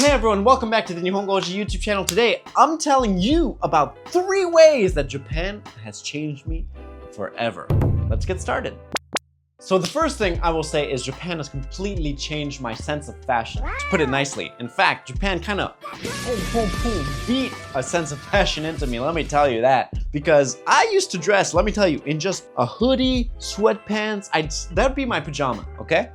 Hey everyone, welcome back to the Nihongoji YouTube channel. Today, I'm telling you about 3 ways that Japan has changed me forever. Let's get started. So the first thing I will say is Japan has completely changed my sense of fashion, to put it nicely. In fact, Japan kind of beat a sense of fashion into me, let me tell you that. Because I used to dress, let me tell you, in just a hoodie, sweatpants, that'd be my pajama, okay?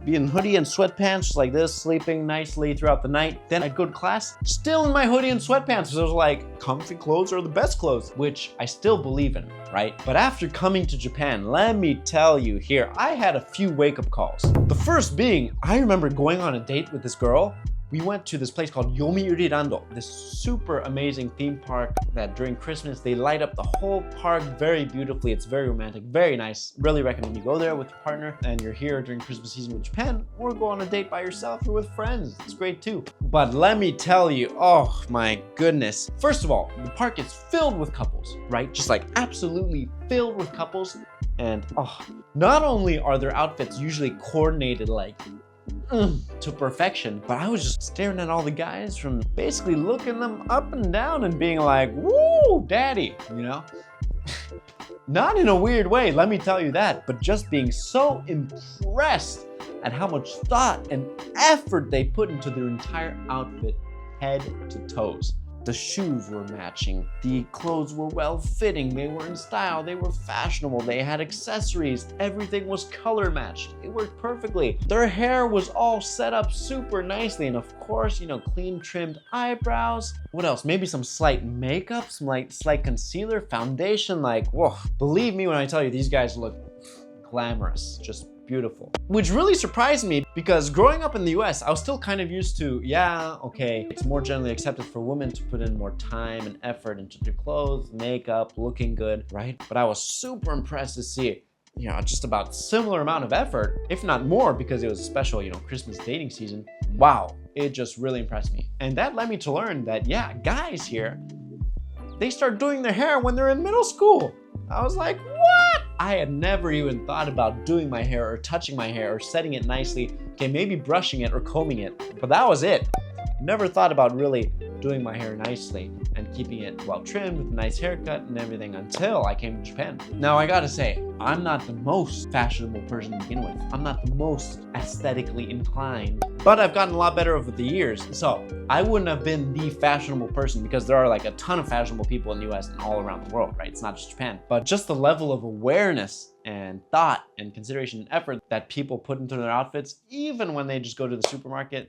Be in hoodie and sweatpants just like this, sleeping nicely throughout the night. Then I'd go to class, still in my hoodie and sweatpants, because I was like, comfy clothes are the best clothes, which I still believe in, right? But after coming to Japan, let me tell you here, I had a few wake-up calls. The first being, I remember going on a date with this girl. We went to this place called Yomiuri Rando, this super amazing theme park that during Christmas, they light up the whole park very beautifully. It's very romantic, very nice. Really recommend you go there with your partner and you're here during Christmas season with Japan, or go on a date by yourself or with friends. It's great too. But let me tell you, oh my goodness. First of all, the park is filled with couples, right? Just like absolutely filled with couples. And not only are their outfits usually coordinated like to perfection, but I was just staring at all the guys from basically looking them up and down and being like, woo, daddy, you know? Not in a weird way, let me tell you that, but just being so impressed at how much thought and effort they put into their entire outfit, head to toes. The shoes were matching, the clothes were well-fitting, they were in style, they were fashionable, they had accessories, everything was color matched, it worked perfectly. Their hair was all set up super nicely, and of course, you know, clean trimmed eyebrows. What else? Maybe some slight makeup, some like slight concealer, foundation, like, whoa. Believe me when I tell you, these guys look glamorous, just beautiful. Which really surprised me because growing up in the US, I was still kind of used to, yeah, okay, it's more generally accepted for women to put in more time and effort into their clothes, makeup, looking good, right? But I was super impressed to see, you know, just about similar amount of effort, if not more, because it was a special, you know, Christmas dating season. Wow, it just really impressed me. And that led me to learn that, yeah, guys here, they start doing their hair when they're in middle school. I was like, what? I had never even thought about doing my hair or touching my hair or setting it nicely. Okay, maybe brushing it or combing it, but that was it. Never thought about really doing my hair nicely and keeping it well trimmed with a nice haircut and everything until I came to Japan. Now I gotta say, I'm not the most fashionable person to begin with. I'm not the most aesthetically inclined, but I've gotten a lot better over the years. So I wouldn't have been the fashionable person because there are like a ton of fashionable people in the US and all around the world, right? It's not just Japan, but just the level of awareness and thought and consideration and effort that people put into their outfits, even when they just go to the supermarket,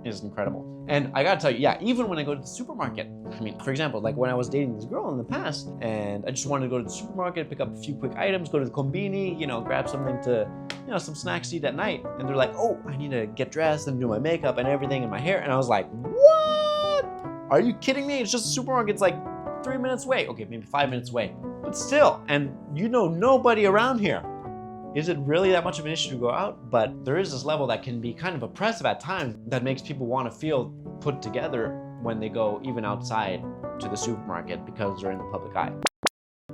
is incredible. And I gotta tell you, yeah, even when I go to the supermarket, I mean, for example, like when I was dating this girl in the past and I just wanted to go to the supermarket, pick up a few quick items, go to the konbini, you know, grab something to, you know, some snacks to eat at night. And they're like, oh, I need to get dressed and do my makeup and everything and my hair. And I was like, what? Are you kidding me? It's just a supermarket. It's like 3 minutes away. Okay, maybe 5 minutes away. But still, and you know nobody around here. Is it really that much of an issue to go out? But there is this level that can be kind of oppressive at times that makes people want to feel put together when they go even outside to the supermarket because they're in the public eye.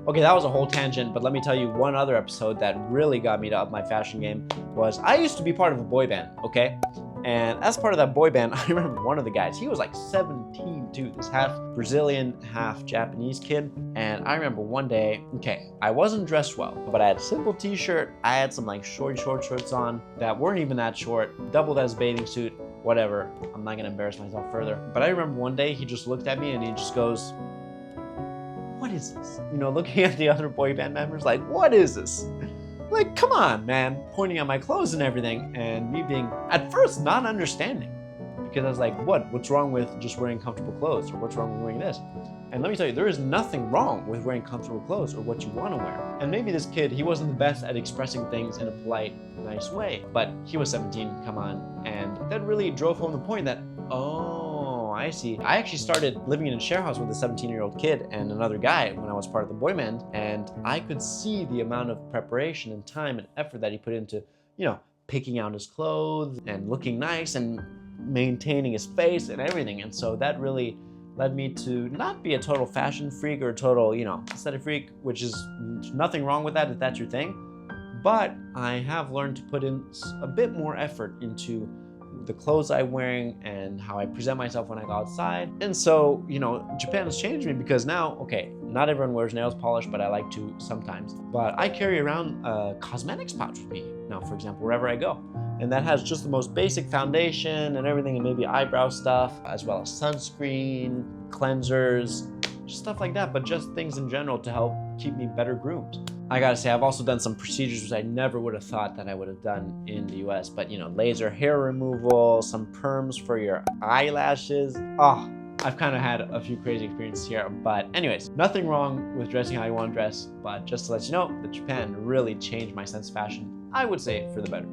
Okay, that was a whole tangent, but let me tell you one other episode that really got me to up my fashion game was I used to be part of a boy band, okay? And as part of that boy band, I remember one of the guys, he was like 17 too, this half Brazilian, half Japanese kid. And I remember one day, okay, I wasn't dressed well, but I had a simple t-shirt. I had some like short shorts on that weren't even that short, doubled as bathing suit, whatever. I'm not gonna embarrass myself further. But I remember one day he just looked at me and he just goes, what is this? You know, looking at the other boy band members like, what is this? Like, come on, man, pointing at my clothes and everything, and me being, at first, not understanding. Because I was like, what's wrong with just wearing comfortable clothes? Or what's wrong with wearing this? And let me tell you, there is nothing wrong with wearing comfortable clothes or what you want to wear. And maybe this kid, he wasn't the best at expressing things in a polite, nice way, but he was 17, come on. And that really drove home the point that, oh, I see. I actually started living in a share house with a 17-year-old kid and another guy when I was part of the boy band, and I could see the amount of preparation and time and effort that he put into, you know, picking out his clothes and looking nice and maintaining his face and everything. And so that really led me to not be a total fashion freak or a total, you know, aesthetic freak, which is nothing wrong with that if that's your thing. But I have learned to put in a bit more effort into the clothes I'm wearing and how I present myself when I go outside. And so, Japan has changed me because now, okay, not everyone wears nails polish, but I like to sometimes. But I carry around a cosmetics pouch with me now, for example, wherever I go. And that has just the most basic foundation and everything, and maybe eyebrow stuff, as well as sunscreen, cleansers, just stuff like that, but just things in general to help keep me better groomed. I gotta say, I've also done some procedures which I never would have thought that I would have done in the US, but laser hair removal, some perms for your eyelashes. Oh, I've kind of had a few crazy experiences here, but anyways, nothing wrong with dressing how you want to dress, but just to let you know that Japan really changed my sense of fashion, I would say for the better.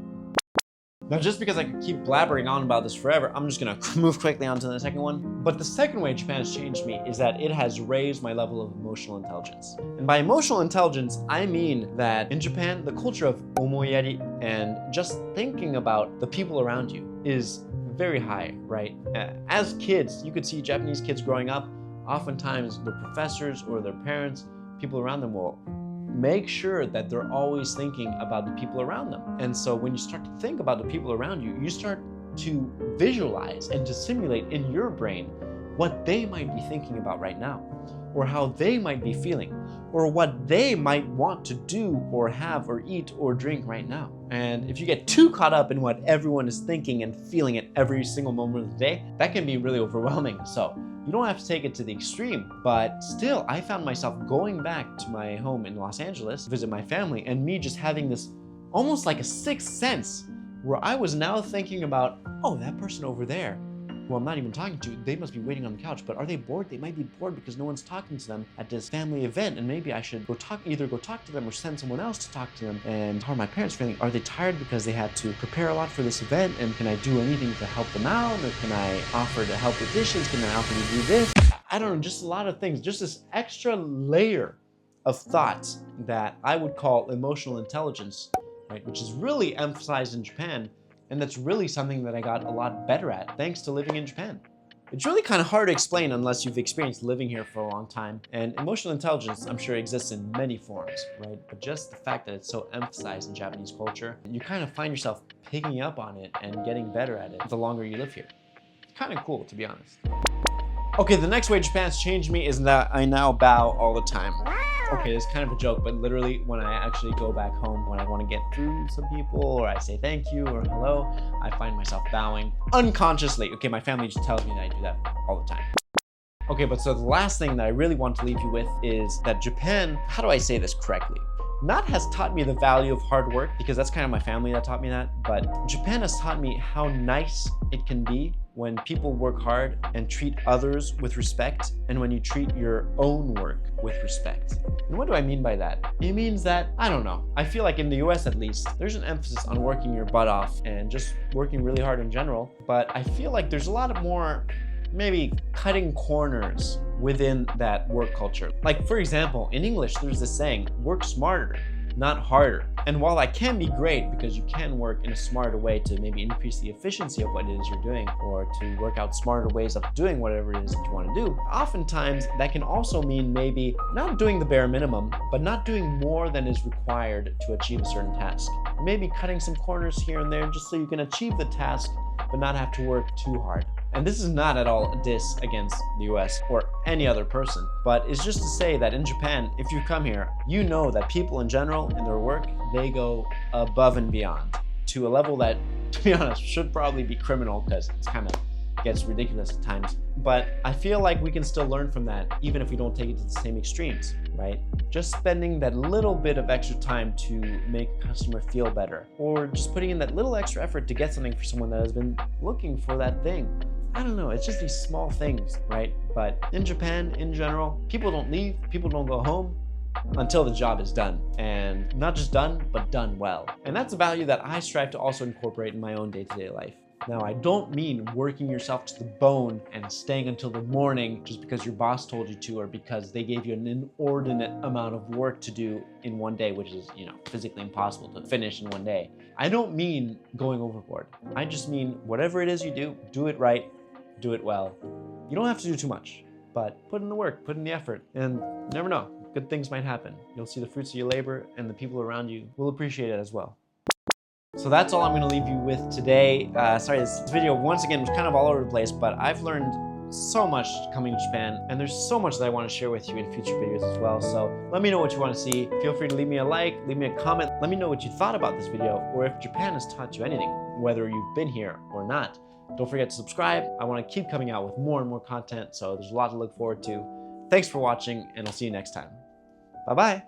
Now, just because I could keep blabbering on about this forever, I'm just gonna move quickly on to the second one. But the second way Japan has changed me is that it has raised my level of emotional intelligence. And by emotional intelligence, I mean that in Japan, the culture of omoyari and just thinking about the people around you is very high, right? As kids, you could see Japanese kids growing up, oftentimes their professors or their parents, people around them will make sure that they're always thinking about the people around them. And so when you start to think about the people around you, you start to visualize and to simulate in your brain what they might be thinking about right now, or how they might be feeling, or what they might want to do or have or eat or drink right now. And if you get too caught up in what everyone is thinking and feeling at every single moment of the day, that can be really overwhelming. So you don't have to take it to the extreme, but still, I found myself going back to my home in Los Angeles to visit my family, and me just having this almost like a sixth sense where I was now thinking about, oh, that person over there, who I'm not even talking to, they must be waiting on the couch, but are they bored? They might be bored because no one's talking to them at this family event, and maybe I should either go talk to them or send someone else to talk to them. And how are my parents feeling? Are they tired because they had to prepare a lot for this event? And can I do anything to help them out? Or can I offer to help with dishes? Can I offer to do this? I don't know, just a lot of things, just this extra layer of thoughts that I would call emotional intelligence, right? Which is really emphasized in Japan. And that's really something that I got a lot better at thanks to living in Japan. It's really kind of hard to explain unless you've experienced living here for a long time. And emotional intelligence, I'm sure, exists in many forms, right? But just the fact that it's so emphasized in Japanese culture, you kind of find yourself picking up on it and getting better at it the longer you live here. It's kind of cool, to be honest. Okay, the next way Japan's changed me is that I now bow all the time. Okay, it's kind of a joke, but literally when I actually go back home, when I want to get through some people, or I say thank you or hello, I find myself bowing unconsciously. Okay, my family just tells me that I do that all the time. Okay, but so the last thing that I really want to leave you with is that Japan, how do I say this correctly? Not has taught me the value of hard work, because that's kind of my family that taught me that, but Japan has taught me how nice it can be when people work hard and treat others with respect, and when you treat your own work with respect. And what do I mean by that? It means that, I don't know, I feel like in the US at least, there's an emphasis on working your butt off and just working really hard in general, but I feel like there's a lot of more maybe cutting corners within that work culture. Like, for example, in English, there's this saying, work smarter, not harder. And while that can be great because you can work in a smarter way to maybe increase the efficiency of what it is you're doing, or to work out smarter ways of doing whatever it is that you want to do, oftentimes that can also mean maybe not doing the bare minimum, but not doing more than is required to achieve a certain task. Maybe cutting some corners here and there just so you can achieve the task, but not have to work too hard. And this is not at all a diss against the US or any other person, but it's just to say that in Japan, if you come here, you know that people in general in their work, they go above and beyond to a level that, to be honest, should probably be criminal because it's kind of gets ridiculous at times. But I feel like we can still learn from that, even if we don't take it to the same extremes, right? Just spending that little bit of extra time to make a customer feel better, or just putting in that little extra effort to get something for someone that has been looking for that thing. I don't know, it's just these small things, right? But in Japan, in general, people don't leave, people don't go home until the job is done. And not just done, but done well. And that's a value that I strive to also incorporate in my own day-to-day life. Now, I don't mean working yourself to the bone and staying until the morning just because your boss told you to, or because they gave you an inordinate amount of work to do in one day, which is, physically impossible to finish in one day. I don't mean going overboard. I just mean whatever it is you do it right, do it well. You don't have to do too much, but put in the work, put in the effort, and you never know, good things might happen. You'll see the fruits of your labor, and the people around you will appreciate it as well. So that's all I'm going to leave you with today. Sorry, this video once again was kind of all over the place, but I've learned so much coming to Japan, and there's so much that I want to share with you in future videos as well. So let me know what you want to see. Feel free to leave me a like, leave me a comment. Let me know what you thought about this video, or if Japan has taught you anything, whether you've been here or not. Don't forget to subscribe. I want to keep coming out with more and more content, so there's a lot to look forward to. Thanks for watching, and I'll see you next time. Bye-bye.